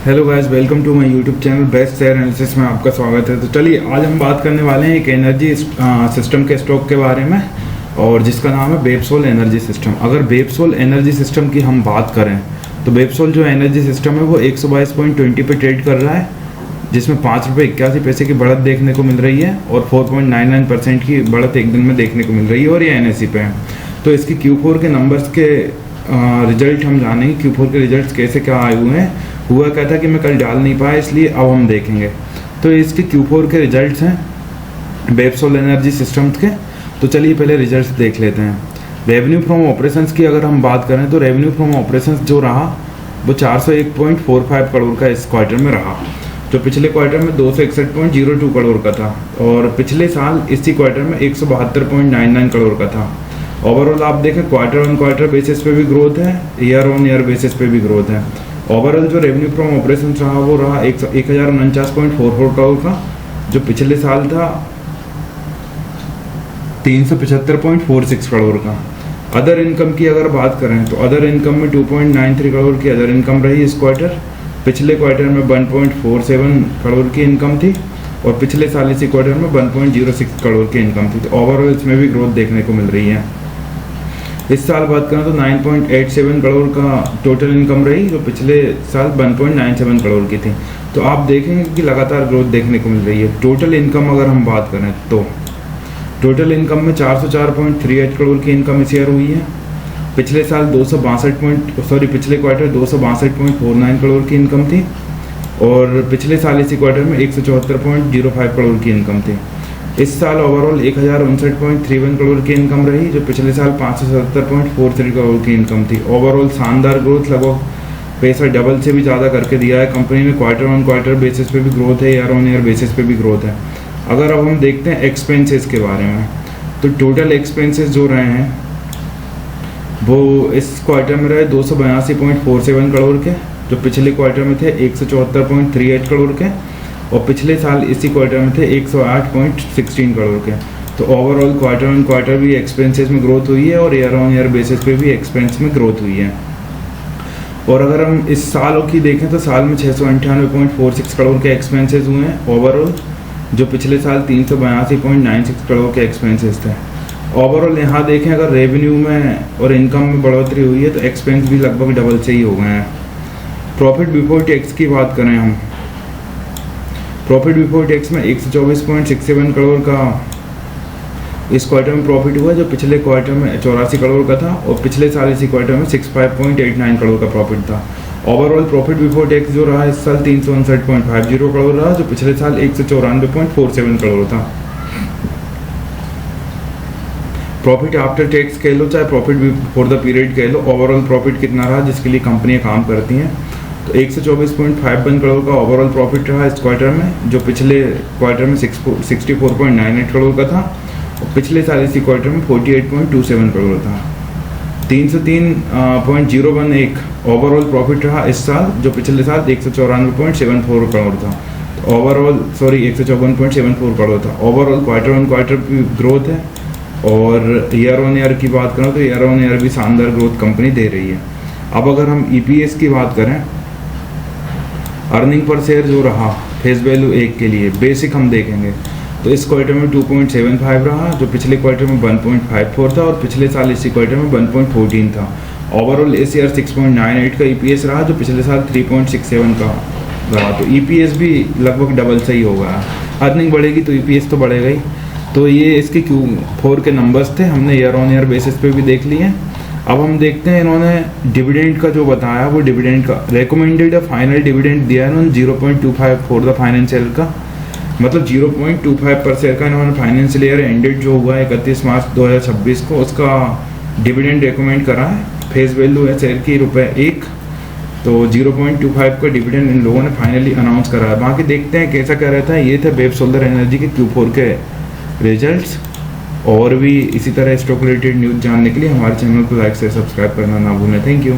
Hello guys, welcome to my YouTube channel best share analysis में आपका स्वागत है। तो चलिए आज हम बात करने वाले हैं एक एनर्जी सिस्टम के स्टॉक के बारे में, और जिसका नाम है बेपसोल एनर्जी सिस्टम। अगर बेपसोल एनर्जी सिस्टम की हम बात करें तो बेपसोल जो एनर्जी सिस्टम है वो 122.20 पे ट्रेड कर रहा है, जिसमें ₹5.81 की बढ़त देखने को मिल रही है और 4.99% की बढ़त एक दिन में देखने को मिल रही है, और ये NSE पे है। तो इसकी Q4 के नंबर्स के रिजल्ट हम जानेंगे, Q4 के रिजल्ट्स कैसे क्या आए हुए हैं। हुआ क्या था कि मैं कल डाल नहीं पाया, इसलिए अब हम देखेंगे। तो इसके Q4 के रिजल्ट्स हैं बेपसोल एनर्जी सिस्टम्स के। तो चलिए पहले रिजल्ट्स देख लेते हैं। रेवेन्यू फ्रॉम ऑपरेशंस की अगर हम बात करें तो रेवेन्यू फ्रॉम ऑपरेशंस जो रहा वो 401.45 करोड़ का इस क्वार्टर में रहा, जो पिछले क्वार्टर में 261.02 करोड़ का था, और पिछले साल इसी क्वार्टर में 172.99 करोड़ का था। ओवरऑल आप देखें क्वार्टर ऑन क्वार्टर बेसिस पे भी ग्रोथ है, ईयर ऑन ईयर बेसिस पे भी ग्रोथ है। ओवरऑल जो रेवेन्यू फ्रॉम ऑपरेशन रहा वो रहा 1049.44 करोड़ का, जो पिछले साल था 375.46 करोड़ का। अदर इनकम की अगर बात करें तो अदर इनकम में 2.93 करोड़ की अदर इनकम रही इस क्वार्टर। पिछले क्वार्टर में 1.47 करोड़ की इनकम थी, और पिछले साल इसी क्वार्टर में 1.06 करोड़ की इनकम थी। तो ओवरऑल इसमें भी ग्रोथ देखने को मिल रही है। इस साल बात करें तो 9.87 करोड़ का टोटल इनकम रही, जो पिछले साल 1.97 करोड़ की थी। तो आप देखेंगे कि लगातार ग्रोथ देखने को मिल रही है। टोटल इनकम अगर हम बात करें तो टोटल इनकम में 404.38 करोड़ की इनकम इस ईयर हुई है। पिछले साल पिछले क्वार्टर 262.49 करोड़ की इनकम थी, और पिछले साल इसी क्वार्टर में 174.05 करोड़ की इनकम थी। इस साल ओवरऑल 1059.31 करोड़ की इनकम रही, जो पिछले साल 570.43 करोड़ की इनकम थी। ओवरऑल शानदार ग्रोथ, लगभग पैसा डबल से भी ज़्यादा करके दिया है कंपनी ने। क्वार्टर ऑन क्वार्टर बेसिस पे भी ग्रोथ है, ईयर ऑन ईयर बेसिस पे भी ग्रोथ है। अगर अब हम देखते हैं एक्सपेंसेस के बारे में, तो टोटल एक्सपेंसेस जो रहे हैं वो इस क्वार्टर में रहे 282.47 करोड़ के, जो पिछले क्वार्टर में थे 174.38 करोड़ के, और पिछले साल इसी क्वार्टर में थे 108.16 करोड़ के। तो ओवरऑल क्वार्टर ऑन क्वार्टर भी एक्सपेंसेस में ग्रोथ हुई है, और ईयर ऑन ईयर बेसिस पे भी एक्सपेंस में ग्रोथ हुई है। और अगर हम इस साल की देखें तो साल में 698.46 करोड़ के एक्सपेंसेस हुए हैं ओवरऑल, जो पिछले साल 382.96 करोड़ के एक्सपेंसेस थे। ओवरऑल यहाँ देखें अगर रेवेन्यू में और इनकम में बढ़ोतरी हुई है तो एक्सपेंस भी लगभग डबल से ही हो गए हैं। प्रॉफिट बिफोर टैक्स की बात करें हम, प्रॉफिट बिफोर टैक्स में 124.67 करोड़ का इस क्वार्टर में प्रॉफिट हुआ, जो पिछले क्वार्टर में 84 करोड़ का था, और पिछले साल इसी क्वार्टर में 65.89 करोड़ का प्रॉफिट था। ओवरऑल प्रॉफिट बिफोर टैक्स जो रहा इस साल 359.50 करोड़ रहा, जो पिछले साल 194.47 करोड़ था। प्रॉफिट आफ्टर टैक्स कह लो चाहे प्रॉफिट फॉर द पीरियड कह लो, ओवरऑल प्रॉफिट कितना रहा जिसके लिए कंपनियां काम करती हैं, तो 124.51 करोड़ का ओवरऑल प्रॉफिट रहा इस क्वार्टर में, जो पिछले क्वार्टर में 64.98 करोड़ का था, और पिछले साल इसी क्वार्टर में 48.27 करोड़ था। 303.011 ओवरऑल प्रॉफिट रहा इस साल, जो पिछले साल 194.74 करोड़ था। ओवरऑल 154.74 करोड़ था। ओवरऑल क्वार्टर ऑन क्वार्टर की ग्रोथ है, और ईयर ऑन ईयर की बात करें तो ईयर ऑन ईयर भी शानदार ग्रोथ कंपनी दे रही है। अब अगर हम EPS की बात करें, अर्निंग पर शेयर जो रहा फेस वैल्यू 1 के लिए बेसिक हम देखेंगे तो इस क्वार्टर में 2.75 रहा, जो पिछले क्वार्टर में 1.54 था, और पिछले साल इसी क्वार्टर में 1.14 था। ओवरऑल इस ईयर 6.98 का EPS रहा, जो पिछले साल 3.67 का रहा। तो EPS भी लगभग डबल से ही होगा। अर्निंग बढ़ेगी तो EPS तो बढ़ेगा ही। तो ये इसके Q4 के नंबर्स थे, हमने ईयर ऑन ईयर बेसिस पे भी देख लिए। अब हम देखते हैं इन्होंने डिविडेंड का जो बताया, वो डिविडेंड का रेकमेंडेड फाइनल डिविडेंड दिया है इन्होंने 0.25 फॉर द फाइनेंशियल का, मतलब 0.25 पर शेयर का इन्होंने फाइनेंशियल ईयर एंडेड जो हुआ है 31 मार्च 2026 को, उसका डिविडेंड रेकमेंड करा है। फेस वैल्यू है शेयर की ₹1, तो 0.25 का डिविडेंड इन लोगों ने फाइनली अनाउंस करा है। बाकी देखते हैं कैसा क्या रहता है। ये थे बेपसोल एनर्जी के Q4 के रिजल्ट्स। और भी इसी तरह स्टॉक रिलेटेड न्यूज़ जानने के लिए हमारे चैनल को लाइक से सब्सक्राइब करना ना भूलें। Thank you.